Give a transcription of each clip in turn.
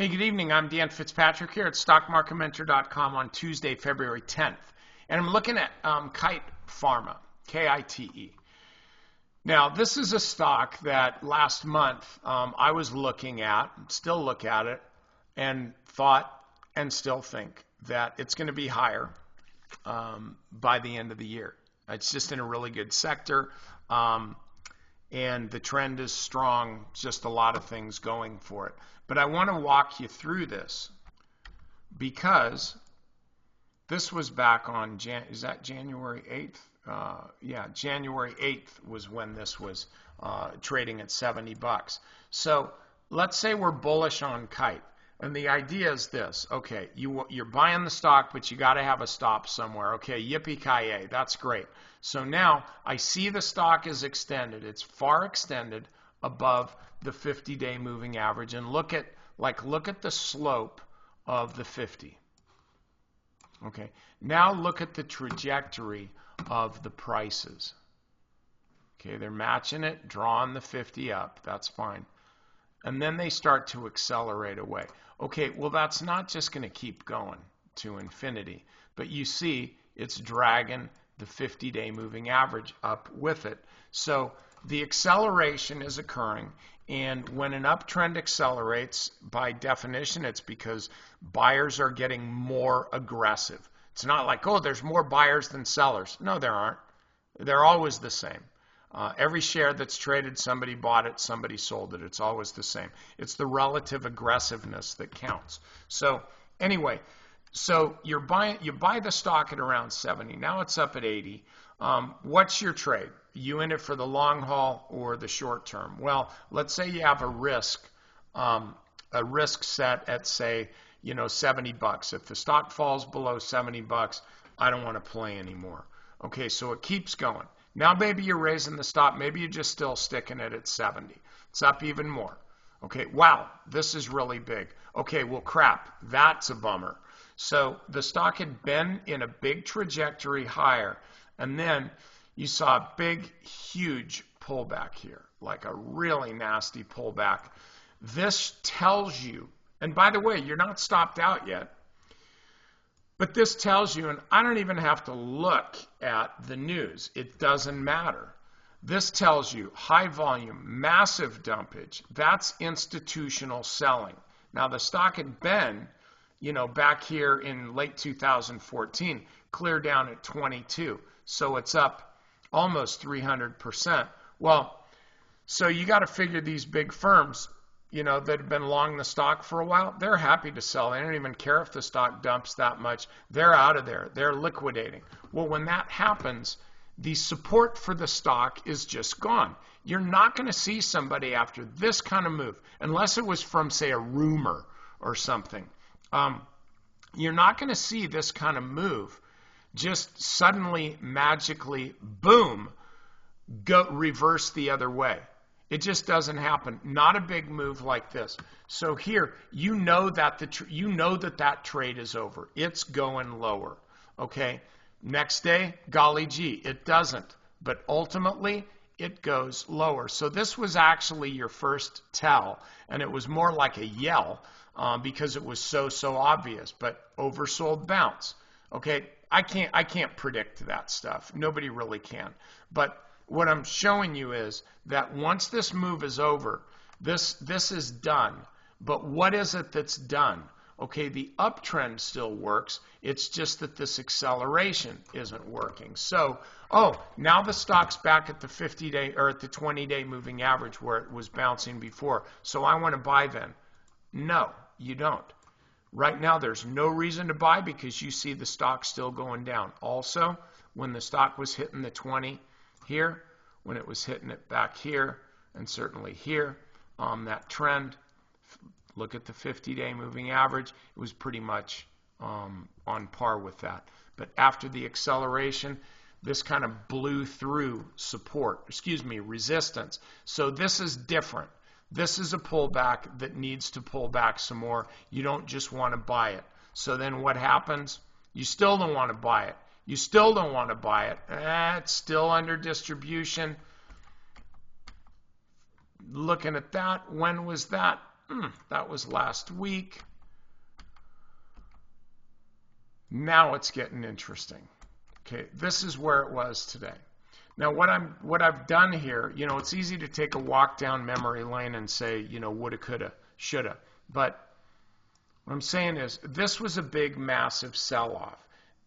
Hey, good evening. I'm Dan Fitzpatrick here at StockMarketMentor.com on Tuesday, February 10th. And I'm looking at KITE Pharma, K-I-T-E. Now, this is a stock that last month I was looking at, still look at it, and thought and still think that it's going to be higher by the end of the year. It's just in a really good sector. And the trend is strong, just a lot of things going for it. But I want to walk you through this because this was back on, is that January 8th? Yeah, January 8th was when this was trading at 70 bucks. So let's say we're bullish on KITE. And the idea is this, okay, you're buying the stock, but you got to have a stop somewhere. Okay, yippee-ki-yay, that's great. So now I see the stock is extended. It's far extended above the 50-day moving average. And look at the slope of the 50. Okay, now look at the trajectory of the prices. Okay, they're matching it, drawing the 50 up. That's fine. And then they start to accelerate away. Okay, well, that's not just going to keep going to infinity, but you see it's dragging the 50-day moving average up with it. So the acceleration is occurring, and when an uptrend accelerates, by definition, it's because buyers are getting more aggressive. It's not like, oh, there's more buyers than sellers. No, there aren't. They're always the same. Every share that's traded, somebody bought it, somebody sold it. It's always the same. It's the relative aggressiveness that counts. So anyway, so you buy the stock at around 70. Now it's up at 80. What's your trade? You in it for the long haul or the short term? Well, let's say you have a risk set at, say, 70 bucks. If the stock falls below 70 bucks, I don't want to play anymore. Okay, so it keeps going. Now maybe you're raising the stop. Maybe you're just still sticking it at 70. It's up even more. Okay, wow, this is really big. Okay, well, crap, that's a bummer. So the stock had been in a big trajectory higher, and then you saw a big, huge pullback here, like a really nasty pullback. This tells you, and by the way, you're not stopped out yet, but this tells you, and I don't even have to look at the news. It doesn't matter. This tells you high volume, massive dumpage. That's institutional selling. Now, the stock had been, back here in late 2014, clear down at 22. So it's up almost 300%. Well, so you got to figure these big firms, that have been long the stock for a while, they're happy to sell. They don't even care if the stock dumps that much. They're out of there. They're liquidating. Well, when that happens, the support for the stock is just gone. You're not going to see somebody after this kind of move, unless it was from, say, a rumor or something. You're not going to see this kind of move just suddenly, magically, boom, go reverse the other way. It just doesn't happen. Not a big move like this. So here, you know that that trade is over. It's going lower. Okay. Next day, golly gee, it doesn't. But ultimately, it goes lower. So this was actually your first tell, and it was more like a yell because it was so obvious. But oversold bounce. Okay. I can't predict that stuff. Nobody really can. But what I'm showing you is that once this move is over, this is done. But what is it that's done? Okay, the uptrend still works. It's just that this acceleration isn't working. So, now the stock's back at the 50-day or at the 20-day moving average where it was bouncing before. So I want to buy then. No, you don't. Right now, there's no reason to buy because you see the stock still going down. Also, when the stock was hitting the 20 here, when it was hitting it back here, and certainly here, that trend, look at the 50-day moving average, it was pretty much on par with that. But after the acceleration, this kind of blew through resistance. So this is different. This is a pullback that needs to pull back some more. You don't just want to buy it. So then what happens? You still don't want to buy it. You still don't want to buy it. It's still under distribution. Looking at that, when was that? That was last week. Now it's getting interesting. Okay, this is where it was today. Now what I've done here, you know, it's easy to take a walk down memory lane and say, you know, woulda, coulda, shoulda. But what I'm saying is this was a big, massive sell-off.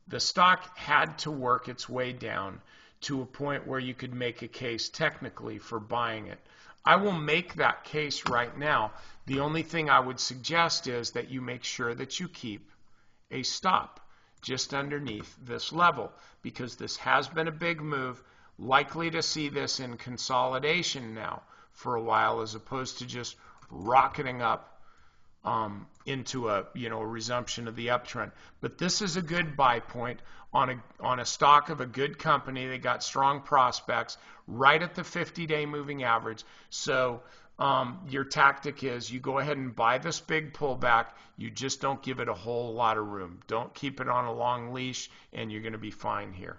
The stock had to work its way down to a point where you could make a case technically for buying it. I will make that case right now. The only thing I would suggest is that you make sure that you keep a stop just underneath this level, because this has been a big move, likely to see this in consolidation now for a while, as opposed to just rocketing up into a resumption of the uptrend. But this is a good buy point on a stock of a good company. They got strong prospects right at the 50-day moving average. So your tactic is you go ahead and buy this big pullback. You just don't give it a whole lot of room. Don't keep it on a long leash, and you're going to be fine here.